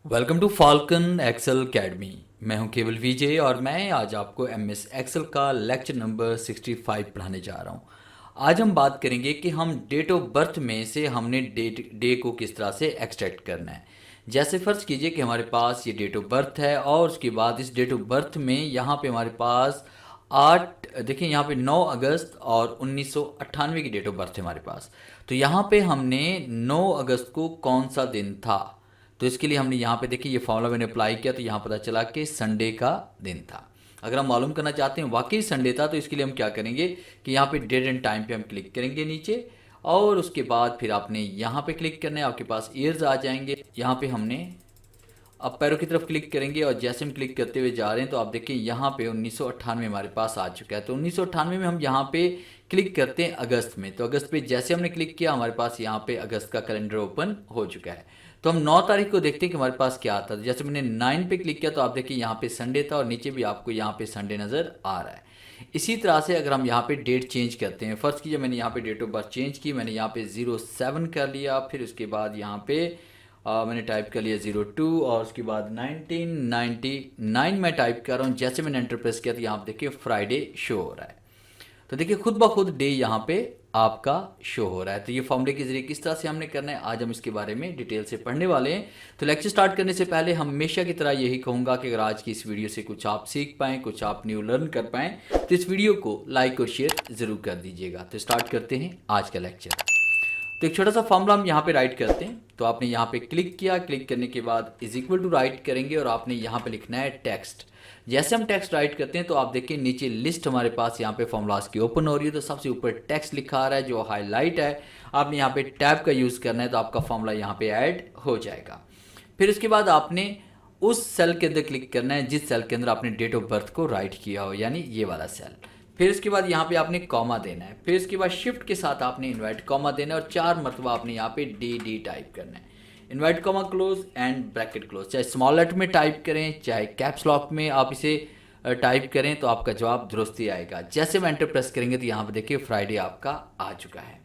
Welcome to Falcon Excel Academy. मैं हूं केवल विजय और मैं आज आपको एमएस एक्सेल का लेक्चर नंबर 65 पढ़ाने जा रहा हूं। आज हम बात करेंगे कि हम डेट ऑफ बर्थ में से हमने डे को किस तरह से एक्सट्रैक्ट करना है। जैसे फ़र्ज़ कीजिए कि हमारे पास ये डेट ऑफ बर्थ है और उसके बाद इस डेट ऑफ बर्थ में यहाँ पे हमारे पास 8 देखिए यहाँ पे 9 अगस्त और 1998 की डेट ऑफ बर्थ है हमारे पास। तो यहाँ पे हमने 9 अगस्त को कौन सा दिन था, तो इसके लिए हमने यहाँ पे देखिए ये फॉर्मूला मैंने अप्लाई किया तो यहाँ पता चला कि संडे का दिन था। अगर हम मालूम करना चाहते हैं वाकई संडे था तो इसके लिए हम क्या करेंगे कि यहाँ पे डेट एंड टाइम पे हम क्लिक करेंगे नीचे और उसके बाद फिर आपने यहाँ पे क्लिक करना है, आपके पास ईयर्स आ जाएंगे। यहाँ पे हमने अब पैरों की तरफ क्लिक करेंगे और जैसे हम क्लिक करते हुए जा रहे हैं तो आप देखिए यहाँ पे 1998 हमारे पास आ चुका है। तो 1998 में हम यहाँ पे क्लिक करते हैं अगस्त में, तो अगस्त पे जैसे हमने क्लिक किया हमारे पास यहाँ पे अगस्त का कैलेंडर ओपन हो चुका है। तो हम 9 तारीख को देखते हैं कि हमारे पास क्या आता है। जैसे मैंने 9 पे क्लिक किया तो आप देखिए यहाँ पे संडे था और नीचे भी आपको यहाँ पे संडे नज़र आ रहा है। इसी तरह से अगर हम यहाँ पे डेट चेंज करते हैं, फर्स्ट कीजिए मैंने यहाँ पे डेट ऑफ बर्थ चेंज की, मैंने यहाँ पे 07 कर लिया, फिर उसके बाद यहाँ पे मैंने टाइप कर लिया 02 और उसके बाद 1999 मैं टाइप कर रहा हूँ। जैसे मैंने एंटर प्रेस किया तो यहाँ पे देखिए फ्राइडे शो हो रहा है। तो देखिए खुद ब खुद डे यहाँ पे आपका शो हो रहा है। तो ये फॉर्मूले के जरिए किस तरह से हमने करना है आज हम इसके बारे में डिटेल से पढ़ने वाले हैं। तो लेक्चर स्टार्ट करने से पहले हमेशा की तरह यही कहूँगा कि अगर आज की इस वीडियो से कुछ आप सीख पाएँ, कुछ आप न्यू लर्न कर पाएँ तो इस वीडियो को लाइक और शेयर ज़रूर कर दीजिएगा। तो स्टार्ट करते हैं आज का लेक्चर। तो एक छोटा सा फॉर्मूला हम यहाँ पे राइट करते हैं। तो आपने यहाँ पे क्लिक किया, क्लिक करने के बाद इज इक्वल टू राइट करेंगे और आपने यहाँ पे लिखना है टेक्स्ट। जैसे हम टेक्स्ट राइट करते हैं तो आप देखिए नीचे लिस्ट हमारे पास यहाँ पे फॉर्मूलाज की ओपन हो रही है। तो सबसे ऊपर टेक्स्ट लिखा आ रहा है जो हाईलाइट है, आपने यहाँ पे टैब का यूज़ करना है तो आपका फॉर्मूला यहाँ पे ऐड हो जाएगा। फिर उसके बाद आपने उस सेल के अंदर क्लिक करना है जिस सेल के अंदर आपने डेट ऑफ बर्थ को राइट किया हो, यानी ये वाला सेल। फिर उसके बाद यहाँ पे आपने कॉमा देना है, फिर उसके बाद शिफ्ट के साथ आपने इन्वर्ट कॉमा देना है और 4 मरतबा आपने यहाँ पे डी टाइप करना है। Invert comma close and bracket close, चाहे स्मॉल लेटर में टाइप करें चाहे कैप्स लॉक में आप इसे टाइप करें तो आपका जवाब दुरुस्त ही आएगा। जैसे हम एंटर प्रेस करेंगे तो यहाँ पे देखिए फ्राइडे आपका आ चुका है।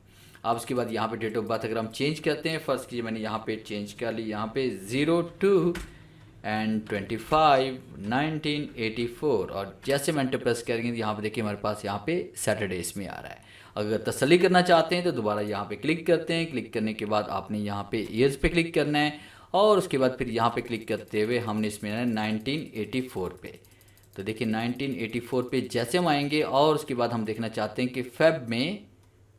अब उसके बाद यहाँ पे डेट ऑफ बर्थ अगर हम चेंज करते हैं, फर्स्ट कीजिए मैंने यहाँ पे चेंज कर ली, यहाँ पे 02 एंड 25 1984 और जैसे मैं एंटर प्रेस करेंगे तो यहाँ पे देखिए हमारे पास यहाँ पे सैटरडे इसमें आ रहा है। अगर तसल्ली करना चाहते हैं तो दोबारा यहाँ पे क्लिक करते हैं, क्लिक करने के बाद आपने यहाँ पे ईयर्स पे क्लिक करना है और उसके बाद फिर यहाँ पे क्लिक करते हुए हमने इसमें 1984 पे। तो देखिए 1984 पे जैसे हम आएंगे और उसके बाद हम देखना चाहते हैं कि फेब में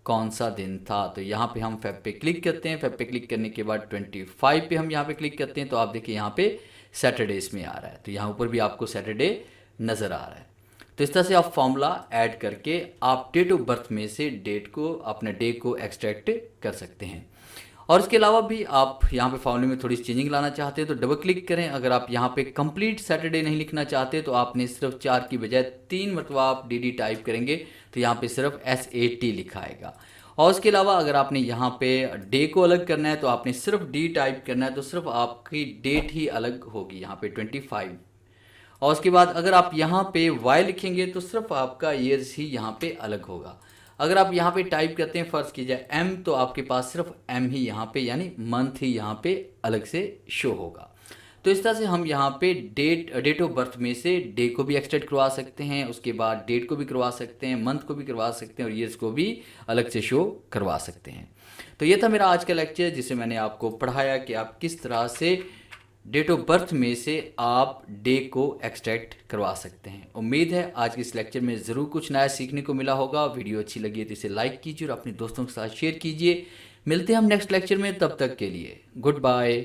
कौन सा दिन था, तो यहाँ पे हम फेब पे क्लिक करते हैं। फेब पे क्लिक करने के बाद 25 पे हम यहाँ पे क्लिक करते हैं तो आप देखिए यहाँ पे सैटरडे इसमें आ रहा है। तो यहाँ ऊपर भी आपको सैटरडे नज़र आ रहा है। तो इस तरह से आप फॉर्मूला ऐड करके आप डेट ऑफ बर्थ में से डेट को, अपने डे को एक्सट्रैक्ट कर सकते हैं। और इसके अलावा भी आप यहाँ पे फॉर्मूले में थोड़ी चेंजिंग लाना चाहते हैं तो डबल क्लिक करें। अगर आप यहाँ पे कंप्लीट सैटरडे नहीं लिखना चाहते तो आपने सिर्फ 4 की बजाय 3 मरतबा आप डी टाइप करेंगे तो यहाँ पे सिर्फ SAT लिखा आएगा। और उसके अलावा अगर आपने यहाँ पे डे को अलग करना है तो आपने सिर्फ डी टाइप करना है तो सिर्फ आपकी डेट ही अलग होगी यहाँ पे 25। और उसके बाद अगर आप यहाँ पे वाई लिखेंगे तो सिर्फ आपका ईयर्स ही यहाँ पे अलग होगा। अगर आप यहाँ पे टाइप करते हैं फ़र्ज़ कीजिए एम तो आपके पास सिर्फ एम ही यहाँ पे यानी मंथ ही यहाँ पे अलग से शो होगा। तो इस तरह से हम यहाँ पे डेट ऑफ बर्थ में से डे को भी एक्सट्रैक्ट करवा सकते हैं, उसके बाद डेट को भी करवा सकते हैं, मंथ को भी करवा सकते हैं और ईयर्स को भी अलग से शो करवा सकते हैं। तो ये था मेरा आज का लेक्चर जिसे मैंने आपको पढ़ाया कि आप किस तरह से डेट ऑफ बर्थ में से आप डे को एक्सट्रैक्ट करवा सकते हैं। उम्मीद है आज के इस लेक्चर में ज़रूर कुछ नया सीखने को मिला होगा। वीडियो अच्छी लगी है तो इसे लाइक कीजिए और अपने दोस्तों के साथ शेयर कीजिए। मिलते हैं हम नेक्स्ट लेक्चर में, तब तक के लिए गुड बाय।